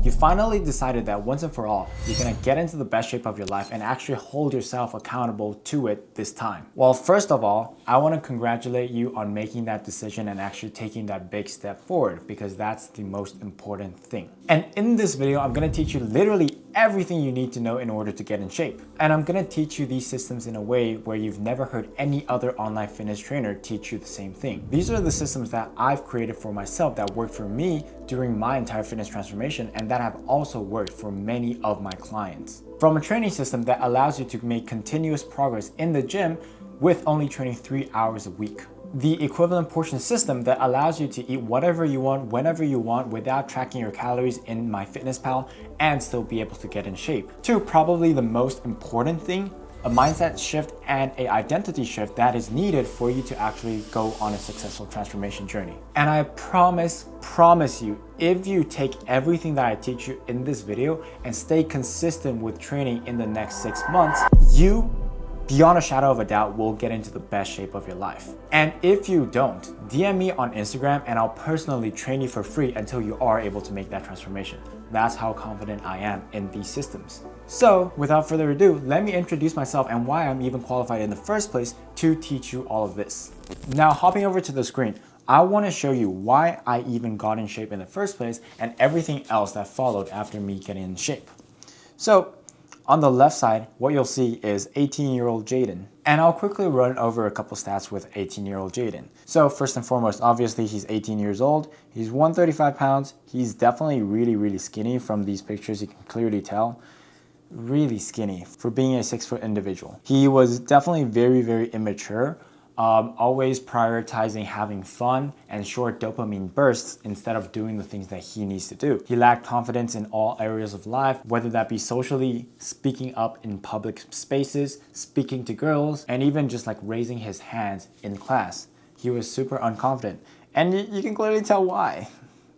You finally decided that once and for all, you're gonna get into the best shape of your life and actually hold yourself accountable to it this time. Well, first of all, I wanna congratulate you on making that decision and actually taking that big step forward, because that's the most important thing. And in this video, I'm gonna teach you literally everything you need to know in order to get in shape. And I'm gonna teach you these systems in a way where you've never heard any other online fitness trainer teach you the same thing. These are the systems that I've created for myself that worked for me during my entire fitness transformation, and that have also worked for many of my clients. From a training system that allows you to make continuous progress in the gym with only training 3 hours a week. The equivalent portion system that allows you to eat whatever you want, whenever you want, without tracking your calories in MyFitnessPal and still be able to get in shape. To probably the most important thing, a mindset shift and an identity shift that is needed for you to actually go on a successful transformation journey. And I promise you, if you take everything that I teach you in this video and stay consistent with training in the next 6 months, you, beyond a shadow of a doubt, will get into the best shape of your life. And if you don't, DM me on Instagram and I'll personally train you for free until you are able to make that transformation. That's how confident I am in these systems. So without further ado, let me introduce myself and why I'm even qualified in the first place to teach you all of this. Now, hopping over to the screen, I want to show you why I even got in shape in the first place and everything else that followed after me getting in shape. So on the left side, what you'll see is 18-year-old Jaden. And I'll quickly run over a couple stats with 18-year-old Jaden. So first and foremost, obviously he's 18 years old. He's 135 pounds. He's definitely really skinny. From these pictures, you can clearly tell. Really skinny for being a 6-foot individual. He was definitely very immature. Always prioritizing having fun and short dopamine bursts instead of doing the things that he needs to do. He lacked confidence in all areas of life, whether that be socially, speaking up in public spaces, speaking to girls, and even just like raising his hands in class. He was super unconfident, and you can clearly tell why.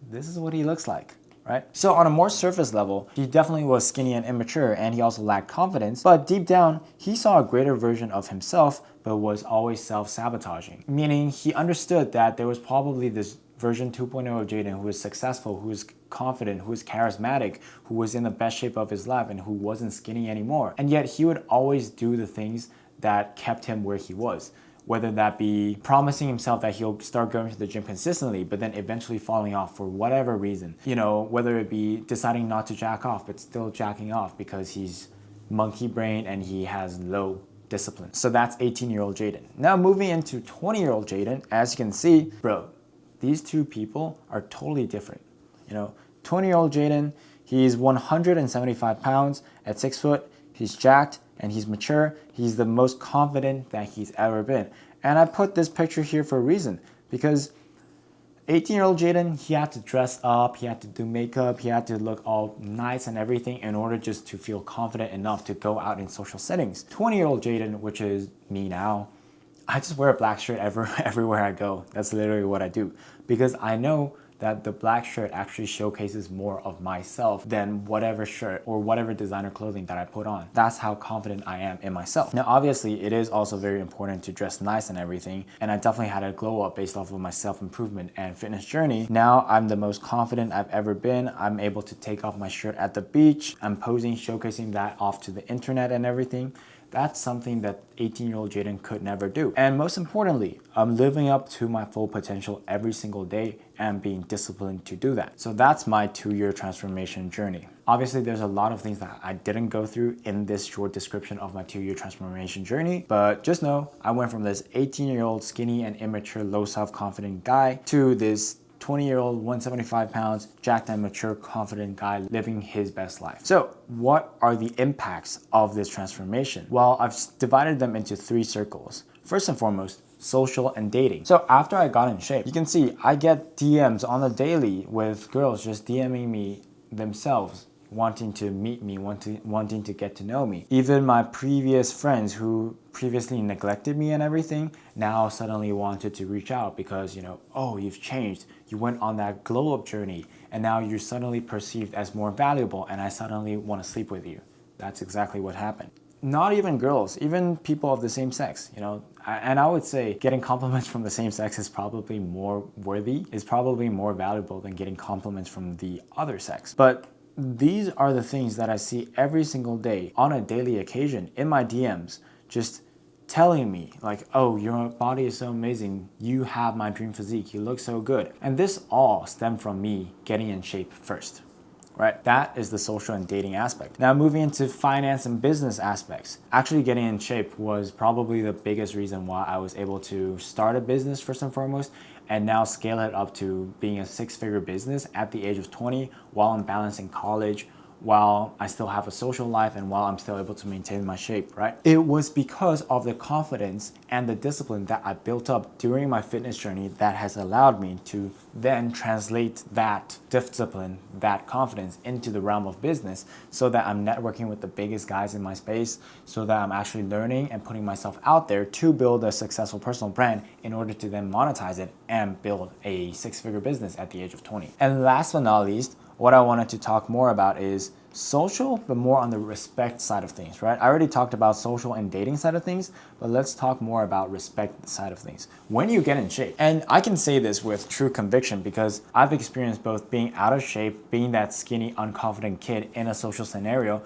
This is what he looks like. Right? So on a more surface level, he definitely was skinny and immature, and he also lacked confidence, but deep down, he saw a greater version of himself, but was always self-sabotaging. Meaning he understood that there was probably this version 2.0 of Jaden who was successful, who was confident, who was charismatic, who was in the best shape of his life, and who wasn't skinny anymore. And yet he would always do the things that kept him where he was. Whether that be promising himself that he'll start going to the gym consistently, but then eventually falling off for whatever reason. You know, whether it be deciding not to jack off, but still jacking off because he's monkey brain and he has low discipline. So that's 18-year-old Jaden. Now moving into 20-year-old Jaden, as you can see, bro, these two people are totally different. You know, 20-year-old Jaden, he's 175 pounds at 6 foot, he's jacked, and he's mature. He's the most confident that he's ever been. And I put this picture here for a reason, because 18-year-old Jaden, he had to dress up, he had to do makeup, he had to look all nice and everything in order just to feel confident enough to go out in social settings. 20-year-old Jaden, which is me now, I just wear a black shirt everywhere I go. That's literally what I do, because I know that the black shirt actually showcases more of myself than whatever shirt or whatever designer clothing that I put on. That's how confident I am in myself. Now, obviously, it is also very important to dress nice and everything, and I definitely had a glow up based off of my self-improvement and fitness journey. Now, I'm the most confident I've ever been. I'm able to take off my shirt at the beach. I'm posing, showcasing that off to the internet and everything. That's something that 18-year-old Jaden could never do. And most importantly, I'm living up to my full potential every single day and being disciplined to do that. So that's my 2-year transformation journey. Obviously, there's a lot of things that I didn't go through in this short description of my 2-year transformation journey, but just know I went from this 18-year-old skinny and immature, low self-confident guy to this 20-year-old, 175 pounds, jacked and mature, confident guy living his best life. So what are the impacts of this transformation? Well, I've divided them into 3 circles. First and foremost, social and dating. So after I got in shape, you can see I get DMs on the daily with girls just DMing me themselves, wanting to meet me, wanting to get to know me. Even my previous friends who previously neglected me and everything now suddenly wanted to reach out because, you know, oh, you've changed. You went on that glow up journey and now you're suddenly perceived as more valuable and I suddenly want to sleep with you. That's exactly what happened. Not even girls, even people of the same sex, you know, and I would say getting compliments from the same sex is probably more worthy, is probably more valuable than getting compliments from the other sex. But these are the things that I see every single day on a daily occasion in my DMs, just telling me like, oh, your body is so amazing, you have my dream physique, you look so good. And this all stemmed from me getting in shape first, right? That is the social and dating aspect. Now moving into finance and business aspects, actually getting in shape was probably the biggest reason why I was able to start a business first and foremost, and now scale it up to being a six-figure business at the age of 20 while I'm balancing college, while I still have a social life, and while I'm still able to maintain my shape, right? It was because of the confidence and the discipline that I built up during my fitness journey that has allowed me to then translate that discipline, that confidence into the realm of business, so that I'm networking with the biggest guys in my space, so that I'm actually learning and putting myself out there to build a successful personal brand in order to then monetize it and build a six-figure business at the age of 20. And last but not least, what I wanted to talk more about is social, but more on the respect side of things, right? I already talked about social and dating side of things, but let's talk more about respect side of things. When you get in shape, and I can say this with true conviction because I've experienced both being out of shape, being that skinny, unconfident kid in a social scenario,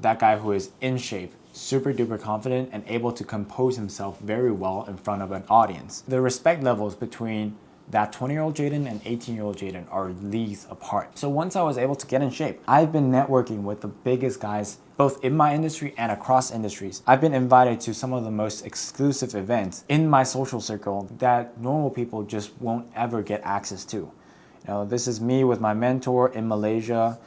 that guy who is in shape, super duper confident and able to compose himself very well in front of an audience. The respect levels between that 20-year-old Jaden and 18-year-old Jaden are leagues apart. So once I was able to get in shape, I've been networking with the biggest guys, both in my industry and across industries. I've been invited to some of the most exclusive events in my social circle that normal people just won't ever get access to. This is me with my mentor in Malaysia,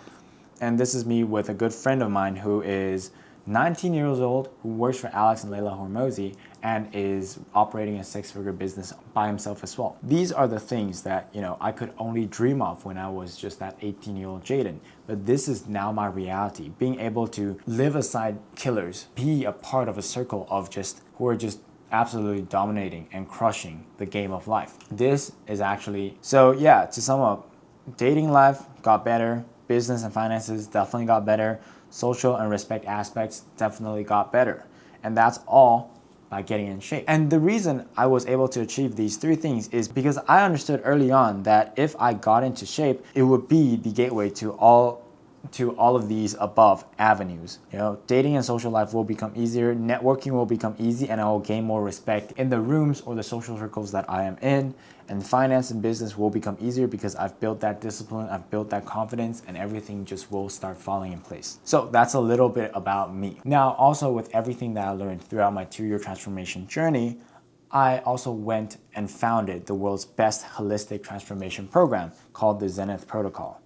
and this is me with a good friend of mine who is 19 years old, who works for Alex and Layla Hormozi and is operating a six-figure business by himself as well. These are the things that I could only dream of when I was just that 18-year-old Jaden. But this is now my reality, being able to live aside killers, be a part of a circle of who are just absolutely dominating and crushing the game of life. This is actually, so yeah, to sum up, dating life got better, business and finances definitely got better, social and respect aspects definitely got better. And that's all by getting in shape. And the reason I was able to achieve these three things is because I understood early on that if I got into shape, it would be the gateway to all of these above avenues. Dating and social life will become easier, networking will become easy, and I will gain more respect in the rooms or the social circles that I am in. And finance and business will become easier because I've built that discipline, I've built that confidence, and everything just will start falling in place. So that's a little bit about me. Now, also with everything that I learned throughout my 2-year transformation journey, I also went and founded the world's best holistic transformation program called the Zenith Protocol.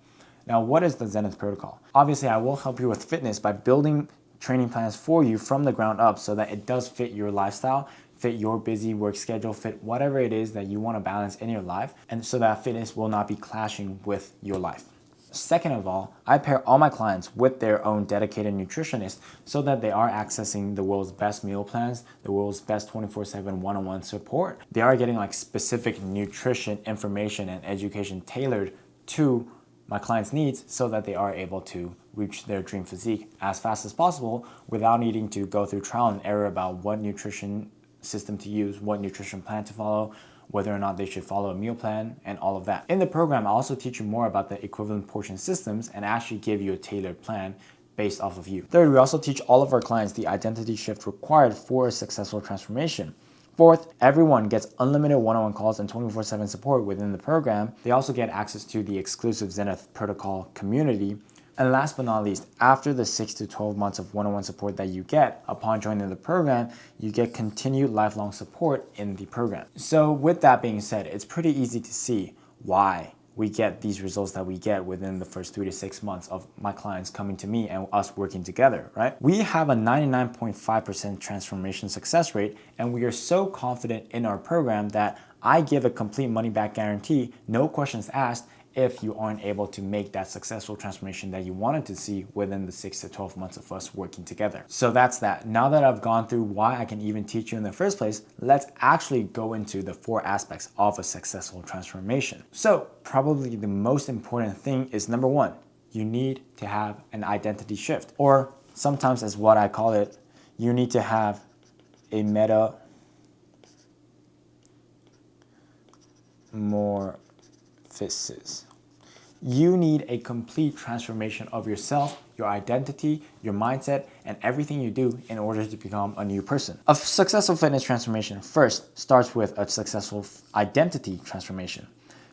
Now, what is the Zenith Protocol? Obviously, I will help you with fitness by building training plans for you from the ground up so that it does fit your lifestyle, fit your busy work schedule, fit whatever it is that you want to balance in your life, and so that fitness will not be clashing with your life. Second of all, I pair all my clients with their own dedicated nutritionist so that they are accessing the world's best meal plans, the world's best 24/7 one-on-one support. They are getting specific nutrition information and education tailored to my clients' needs so that they are able to reach their dream physique as fast as possible without needing to go through trial and error about what nutrition system to use, what nutrition plan to follow, whether or not they should follow a meal plan, and all of that. In the program, I also teach you more about the equivalent portion systems and actually give you a tailored plan based off of you. Third, we also teach all of our clients the identity shift required for a successful transformation. Fourth, everyone gets unlimited one-on-one calls and 24/7 support within the program. They also get access to the exclusive Zenith Protocol community. And last but not least, after the 6 to 12 months of one-on-one support that you get upon joining the program, you get continued lifelong support in the program. So with that being said, it's pretty easy to see why we get these results that we get within the first 3 to 6 months of my clients coming to me and us working together, right? We have a 99.5% transformation success rate, and we are so confident in our program that I give a complete money back guarantee, no questions asked, if you aren't able to make that successful transformation that you wanted to see within the 6 to 12 months of us working together. So that's that. Now that I've gone through why I can even teach you in the first place, let's actually go into the 4 aspects of a successful transformation. So probably the most important thing is number 1, you need to have an identity shift, or sometimes as what I call it, you need to have a metamorphosis. You need a complete transformation of yourself, your identity, your mindset, and everything you do in order to become a new person. A successful fitness transformation first starts with a successful identity transformation.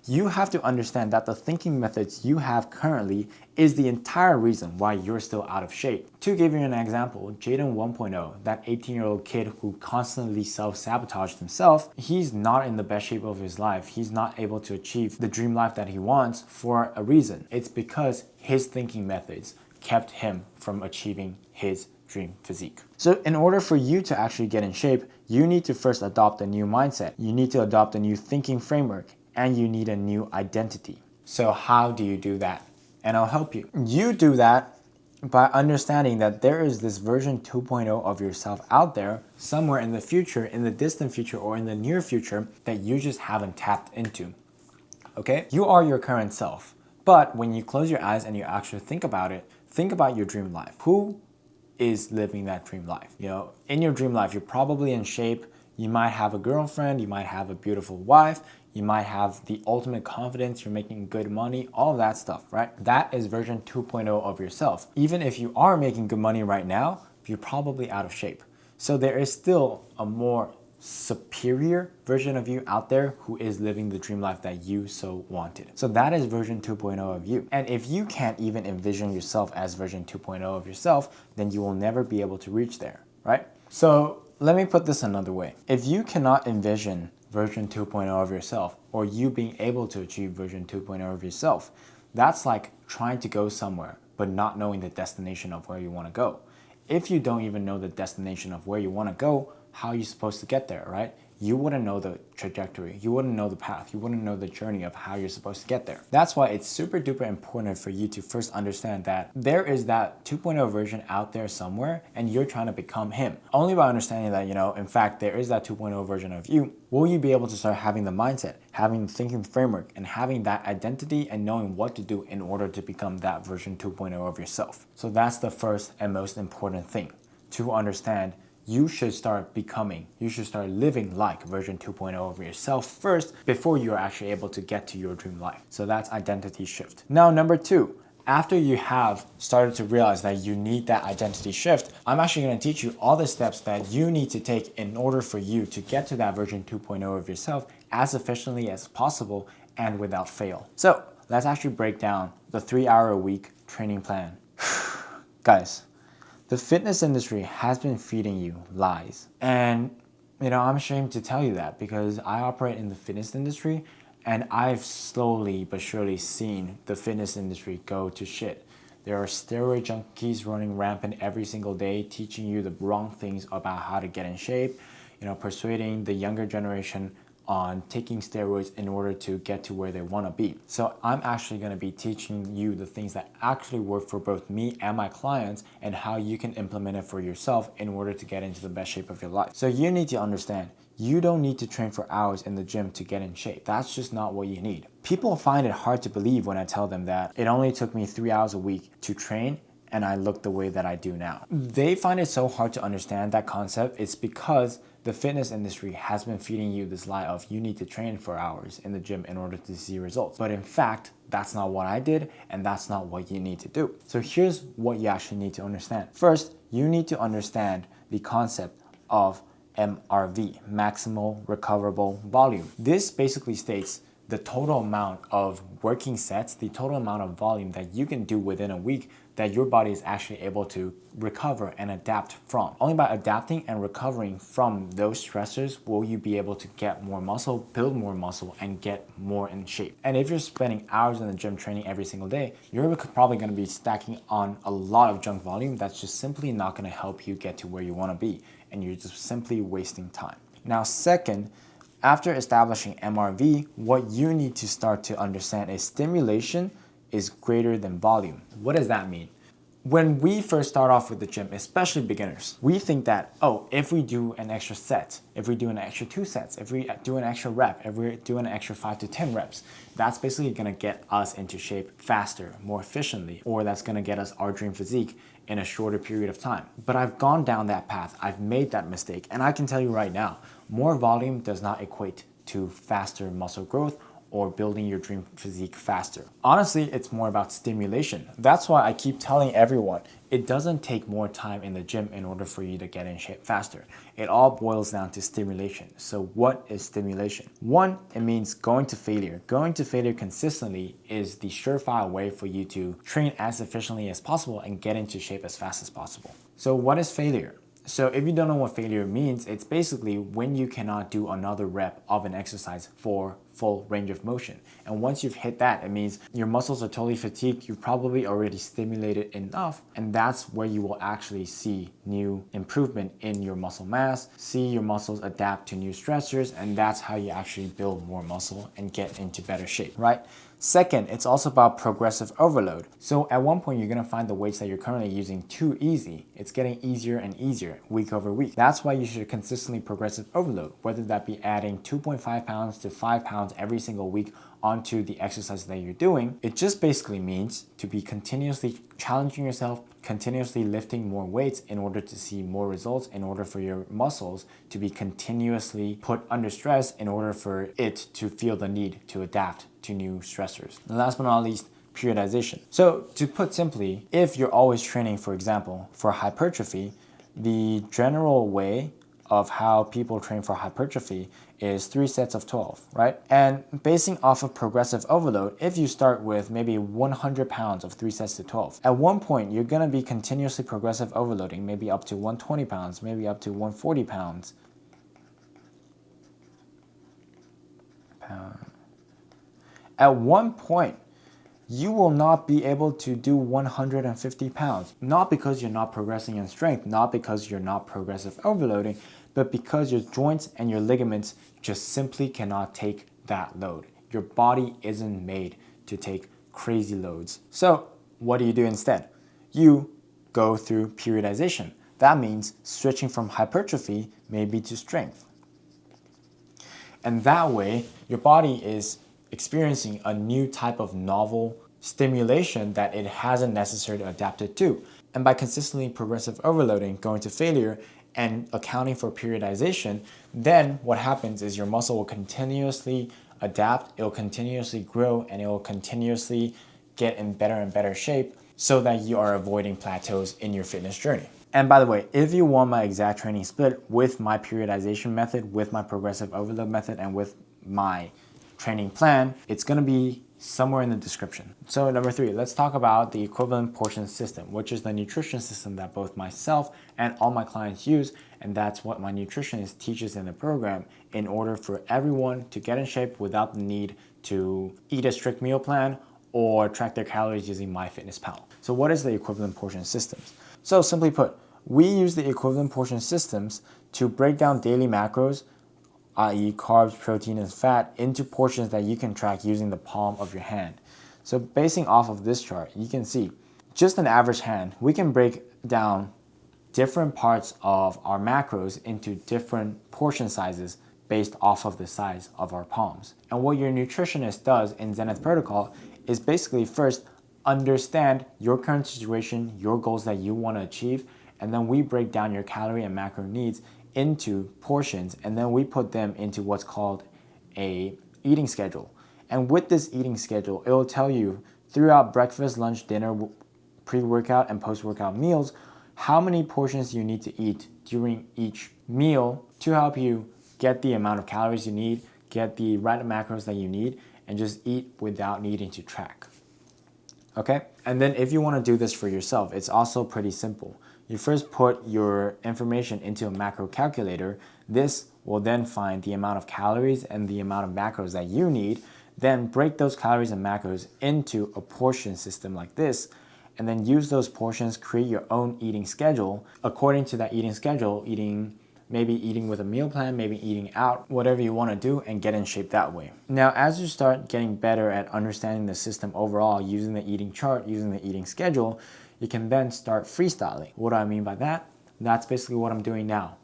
You have to understand that the thinking methods you have currently is the entire reason why you're still out of shape. To give you an example, Jaden 1.0, that 18-year-old kid who constantly self-sabotaged himself, he's not in the best shape of his life. He's not able to achieve the dream life that he wants for a reason. It's because his thinking methods kept him from achieving his dream physique. So in order for you to actually get in shape, you need to first adopt a new mindset. You need to adopt a new thinking framework, and you need a new identity. So how do you do that? And I'll help you. You do that by understanding that there is this version 2.0 of yourself out there somewhere in the future, in the distant future, or in the near future that you just haven't tapped into. Okay? You are your current self. But when you close your eyes and you actually think about it, think about your dream life. Who is living that dream life? You know, in your dream life, you're probably in shape. You might have a girlfriend, you might have a beautiful wife, you might have the ultimate confidence, you're making good money, all of that stuff, right? That is version 2.0 of yourself. Even if you are making good money right now, you're probably out of shape. So there is still a more superior version of you out there who is living the dream life that you so wanted. So that is version 2.0 of you. And if you can't even envision yourself as version 2.0 of yourself, then you will never be able to reach there, right? So let me put this another way. If you cannot envision version 2.0 of yourself, or you being able to achieve version 2.0 of yourself, that's like trying to go somewhere, but not knowing the destination of where you want to go. If you don't even know the destination of where you want to go, how are you supposed to get there, right? You wouldn't know the trajectory, you wouldn't know the path, you wouldn't know the journey of how you're supposed to get there. That's why it's super duper important for you to first understand that there is that 2.0 version out there somewhere and you're trying to become him. Only by understanding that, in fact, there is that 2.0 version of you, will you be able to start having the mindset, having the thinking framework, and having that identity and knowing what to do in order to become that version 2.0 of yourself. So that's the first and most important thing to understand. You should start becoming, you should start living like version 2.0 of yourself first before you're actually able to get to your dream life. So that's identity shift. Now, number two, after you have started to realize that you need that identity shift, I'm actually going to teach you all the steps that you need to take in order for you to get to that version 2.0 of yourself as efficiently as possible and without fail. So let's actually break down the 3-hour-a-week training plan. Guys, the fitness industry has been feeding you lies. And, I'm ashamed to tell you that because I operate in the fitness industry and I've slowly but surely seen the fitness industry go to shit. There are steroid junkies running rampant every single day, teaching you the wrong things about how to get in shape, persuading the younger generation on taking steroids in order to get to where they want to be. So I'm actually going to be teaching you the things that actually work for both me and my clients and how you can implement it for yourself in order to get into the best shape of your life. So you need to understand, you don't need to train for hours in the gym to get in shape. That's just not what you need. People find it hard to believe when I tell them that it only took me 3 hours a week to train and I look the way that I do now. They find it so hard to understand that concept. It's because the fitness industry has been feeding you this lie of you need to train for hours in the gym in order to see results. But in fact, that's not what I did and that's not what you need to do. So here's what you actually need to understand. First, you need to understand the concept of MRV, maximal recoverable volume. This basically states the total amount of working sets, the total amount of volume that you can do within a week that your body is actually able to recover and adapt from. Only by adapting and recovering from those stressors will you be able to get more muscle, build more muscle, and get more in shape. And if you're spending hours in the gym training every single day, you're probably gonna be stacking on a lot of junk volume that's just simply not gonna help you get to where you wanna be, and you're just simply wasting time. Now, second, after establishing MRV, what you need to start to understand is stimulation is greater than volume. What does that mean? When we first start off with the gym, especially beginners, we think that, if we do an extra set, if we do an extra 2 sets, if we do an extra rep, if we do an extra 5 to 10 reps, that's basically gonna get us into shape faster, more efficiently, or that's gonna get us our dream physique in a shorter period of time. But I've gone down that path, I've made that mistake, and I can tell you right now, more volume does not equate to faster muscle growth or building your dream physique faster. Honestly, it's more about stimulation. That's why I keep telling everyone, it doesn't take more time in the gym in order for you to get in shape faster. It all boils down to stimulation. So what is stimulation? One, it means going to failure. Going to failure consistently is the surefire way for you to train as efficiently as possible and get into shape as fast as possible. So what is failure? So if you don't know what failure means, it's basically when you cannot do another rep of an exercise for full range of motion. And once you've hit that, it means your muscles are totally fatigued, you've probably already stimulated enough, and that's where you will actually see new improvement in your muscle mass, see your muscles adapt to new stressors, and that's how you actually build more muscle and get into better shape, right? Second, it's also about progressive overload. So at one point, you're gonna find the weights that you're currently using too easy. It's getting easier and easier week over week. That's why you should consistently progressive overload, whether that be adding 2.5 pounds to 5 pounds every single week onto the exercise that you're doing. It just basically means to be continuously challenging yourself, continuously lifting more weights in order to see more results, in order for your muscles to be continuously put under stress, in order for it to feel the need to adapt to new stressors. And last but not least, periodization. So to put simply, if you're always training, for example, for hypertrophy, the general way of how people train for hypertrophy is 3 sets of 12, right? And basing off of progressive overload, if you start with maybe 100 pounds of 3 sets to 12, at one point you're gonna be continuously progressive overloading, maybe up to 120 pounds, maybe up to 140 pounds. At one point, you will not be able to do 150 pounds, not because you're not progressing in strength, not because you're not progressive overloading, but because your joints and your ligaments just simply cannot take that load. Your body isn't made to take crazy loads. So what do you do instead? You go through periodization. That means switching from hypertrophy maybe to strength. And that way, your body is experiencing a new type of novel stimulation that it hasn't necessarily adapted to. And by consistently progressive overloading, going to failure, and accounting for periodization, then what happens is your muscle will continuously adapt, it will continuously grow, and it will continuously get in better and better shape so that you are avoiding plateaus in your fitness journey. And by the way, if you want my exact training split with my periodization method, with my progressive overload method, and with my training plan, it's gonna be somewhere in the description. So number 3, let's talk about the equivalent portion system, which is the nutrition system that both myself and all my clients use, and that's what my nutritionist teaches in the program in order for everyone to get in shape without the need to eat a strict meal plan or track their calories using MyFitnessPal. So what is the equivalent portion systems? So simply put, we use the equivalent portion systems to break down daily macros, i.e. carbs, protein, and fat, into portions that you can track using the palm of your hand. So basing off of this chart, you can see just an average hand, we can break down different parts of our macros into different portion sizes based off of the size of our palms. And what your nutritionist does in Zenith protocol is basically first understand your current situation, your goals that you want to achieve, and then we break down your calorie and macro needs into portions, and then we put them into what's called a eating schedule. And with this eating schedule, it will tell you throughout breakfast, lunch, dinner, pre-workout, and post-workout meals, how many portions you need to eat during each meal to help you get the amount of calories you need, get the right macros that you need, and just eat without needing to track. Okay? And then if you want to do this for yourself, it's also pretty simple. You first put your information into a macro calculator. This will then find the amount of calories and the amount of macros that you need, then break those calories and macros into a portion system like this, and then use those portions, create your own eating schedule. According to that eating schedule, maybe eating with a meal plan, maybe eating out, whatever you want to do, and get in shape that way. Now, as you start getting better at understanding the system overall, using the eating chart, using the eating schedule, you can then start freestyling. What do I mean by that? That's basically what I'm doing now.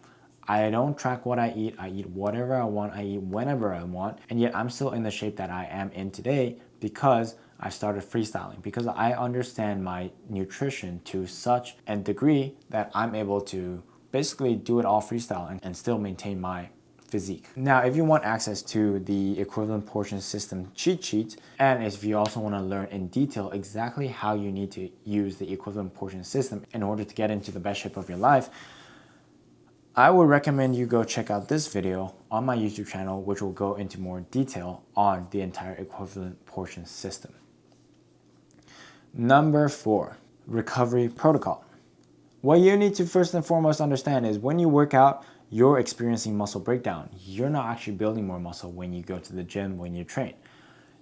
I don't track what I eat whatever I want, I eat whenever I want, and yet I'm still in the shape that I am in today because I started freestyling, because I understand my nutrition to such a degree that I'm able to basically do it all freestyle and still maintain my physique. Now, if you want access to the equivalent portion system cheat sheet, and if you also want to learn in detail exactly how you need to use the equivalent portion system in order to get into the best shape of your life, I would recommend you go check out this video on my YouTube channel, which will go into more detail on the entire equivalent portion system. Number 4, recovery protocol. What you need to first and foremost understand is when you work out, you're experiencing muscle breakdown. You're not actually building more muscle when you go to the gym, when you train.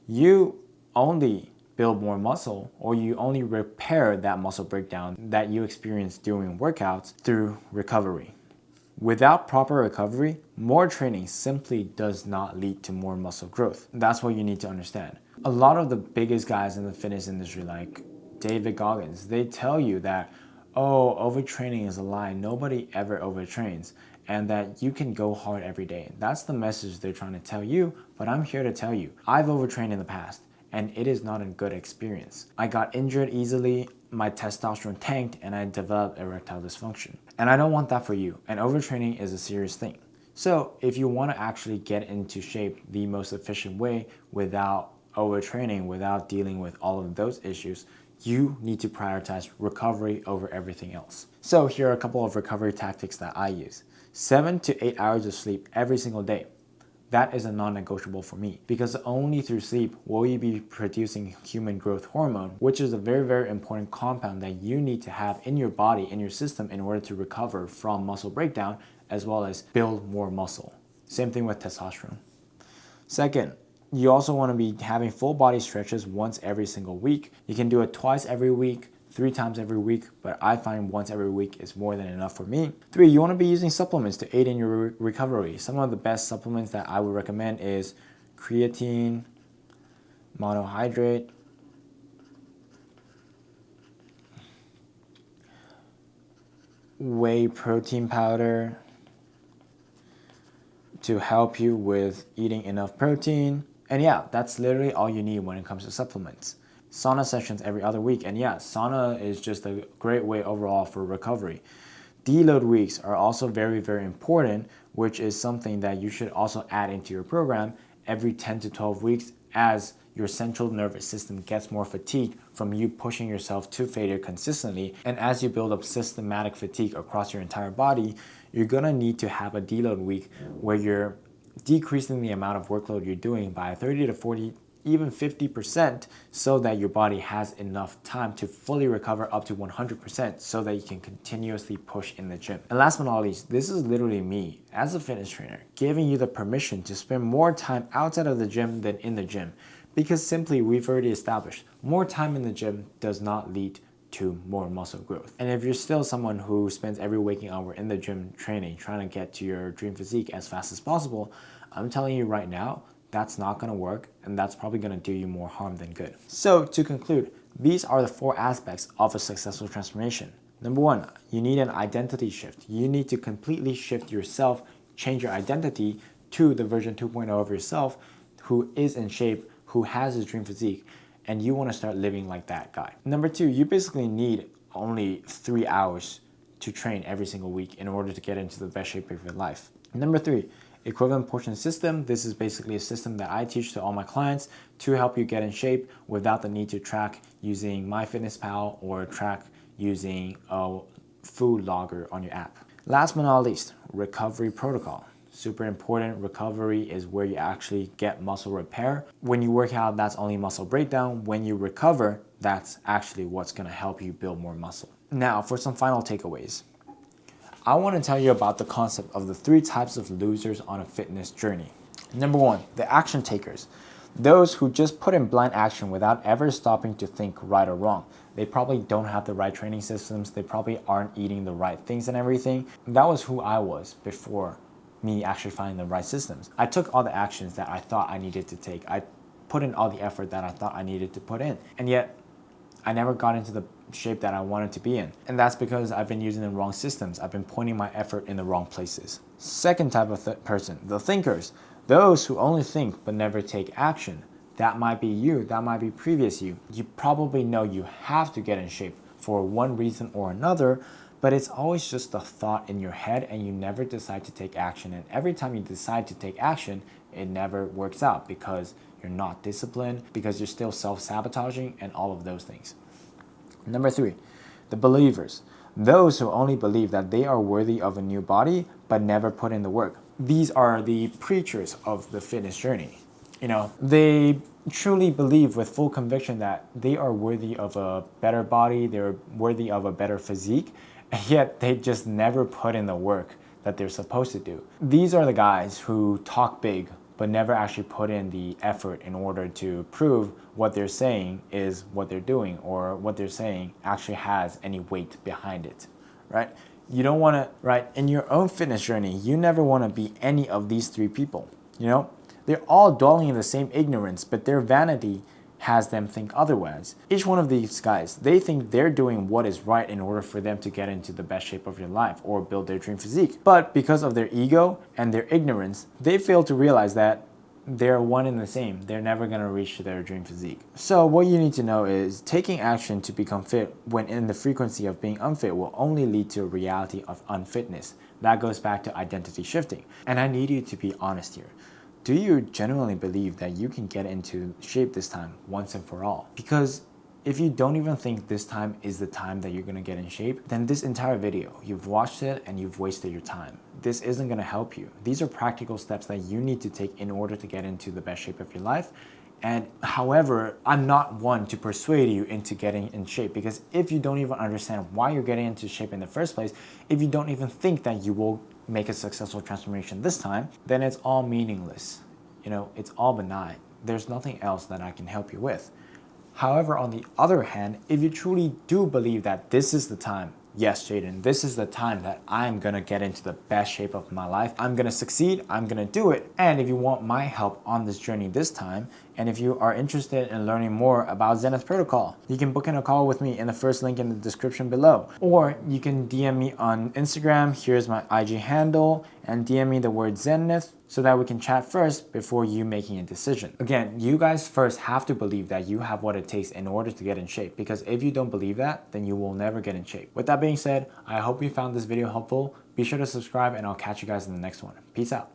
You only build more muscle, or you only repair that muscle breakdown that you experience during workouts through recovery. Without proper recovery, more training simply does not lead to more muscle growth. That's what you need to understand. A lot of the biggest guys in the fitness industry, like David Goggins, they tell you that, oh, overtraining is a lie. Nobody ever overtrains, and that you can go hard every day. That's the message they're trying to tell you, but I'm here to tell you, I've overtrained in the past, and it is not a good experience. I got injured easily, my testosterone tanked, and I developed erectile dysfunction. And I don't want that for you, and overtraining is a serious thing. So if you want to actually get into shape the most efficient way without overtraining, without dealing with all of those issues, you need to prioritize recovery over everything else. So here are a couple of recovery tactics that I use. 7 to 8 hours of sleep every single day. That is a non-negotiable for me, because only through sleep will you be producing human growth hormone, which is a very, very important compound that you need to have in your body, in your system, in order to recover from muscle breakdown, as well as build more muscle. Same thing with testosterone. Second, you also want to be having full body stretches once every single week. You can do it twice every week, 3 times every week, but I find once every week is more than enough for me. 3, you want to be using supplements to aid in your recovery. Some of the best supplements that I would recommend is creatine, monohydrate, whey protein powder to help you with eating enough protein. And yeah, that's literally all you need when it comes to supplements. Sauna sessions every other week, and yeah, sauna is just a great way overall for recovery. Deload weeks are also very, very important, which is something that you should also add into your program every 10 to 12 weeks as your central nervous system gets more fatigued from you pushing yourself to failure consistently. And as you build up systematic fatigue across your entire body, you're gonna need to have a deload week where you're decreasing the amount of workload you're doing by 30 to 40, even 50%, so that your body has enough time to fully recover up to 100% so that you can continuously push in the gym. And last but not least, this is literally me as a fitness trainer giving you the permission to spend more time outside of the gym than in the gym, because simply we've already established more time in the gym does not lead to more muscle growth. And if you're still someone who spends every waking hour in the gym training, trying to get to your dream physique as fast as possible, I'm telling you right now, that's not gonna work, and that's probably gonna do you more harm than good. So to conclude, these are the 4 aspects of a successful transformation. Number 1, you need an identity shift. You need to completely shift yourself, change your identity to the version 2.0 of yourself who is in shape, who has his dream physique, and you wanna start living like that guy. Number 2, you basically need only 3 hours to train every single week in order to get into the best shape of your life. Number 3, equivalent portion system. This is basically a system that I teach to all my clients to help you get in shape without the need to track using MyFitnessPal or track using a food logger on your app. Last but not least, recovery protocol. Super important. Recovery is where you actually get muscle repair. When you work out, that's only muscle breakdown. When you recover, that's actually what's going to help you build more muscle. Now, for some final takeaways. I want to tell you about the concept of the 3 types of losers on a fitness journey. Number 1, the action takers. Those who just put in blind action without ever stopping to think right or wrong. They probably don't have the right training systems. They probably aren't eating the right things and everything. That was who I was before me actually finding the right systems. I took all the actions that I thought I needed to take. I put in all the effort that I thought I needed to put in. And yet, I never got into the shape that I wanted to be in. And that's because I've been using the wrong systems. I've been pointing my effort in the wrong places. Second type of person, the thinkers. Those who only think but never take action. That might be you, that might be previous you. You probably know you have to get in shape for one reason or another, but it's always just a thought in your head and you never decide to take action. And every time you decide to take action, it never works out because you're not disciplined, because you're still self-sabotaging and all of those things. Number 3, the believers. Those who only believe that they are worthy of a new body but never put in the work. These are the preachers of the fitness journey. They truly believe with full conviction that they are worthy of a better body, they're worthy of a better physique, and yet they just never put in the work that they're supposed to do. These are the guys who talk big but never actually put in the effort in order to prove what they're saying is what they're doing, or what they're saying actually has any weight behind it, right? You don't want to, right, in your own fitness journey, you never want to be any of these 3 people, They're all dwelling in the same ignorance, but their vanity has them think otherwise. Each one of these guys, they think they're doing what is right in order for them to get into the best shape of your life or build their dream physique. But because of their ego and their ignorance, they fail to realize that they're one and the same. They're never going to reach their dream physique. So what you need to know is taking action to become fit when in the frequency of being unfit will only lead to a reality of unfitness. That goes back to identity shifting. And I need you to be honest here. Do you genuinely believe that you can get into shape this time once and for all? Because if you don't even think this time is the time that you're going to get in shape, then this entire video, you've watched it and you've wasted your time. This isn't going to help you. These are practical steps that you need to take in order to get into the best shape of your life. And however, I'm not one to persuade you into getting in shape, because if you don't even understand why you're getting into shape in the first place, if you don't even think that you will make a successful transformation this time, then it's all meaningless. It's all benign. There's nothing else that I can help you with. However, on the other hand, if you truly do believe that this is the time, yes, Jaden, this is the time that I'm gonna get into the best shape of my life. I'm gonna succeed, I'm gonna do it. And if you want my help on this journey this time, and if you are interested in learning more about Zenith Protocol, you can book in a call with me in the first link in the description below. Or you can DM me on Instagram, here's my IG handle, and DM me the word Zenith so that we can chat first before you making a decision. Again, you guys first have to believe that you have what it takes in order to get in shape, because if you don't believe that, then you will never get in shape. With that being said, I hope you found this video helpful. Be sure to subscribe and I'll catch you guys in the next one. Peace out.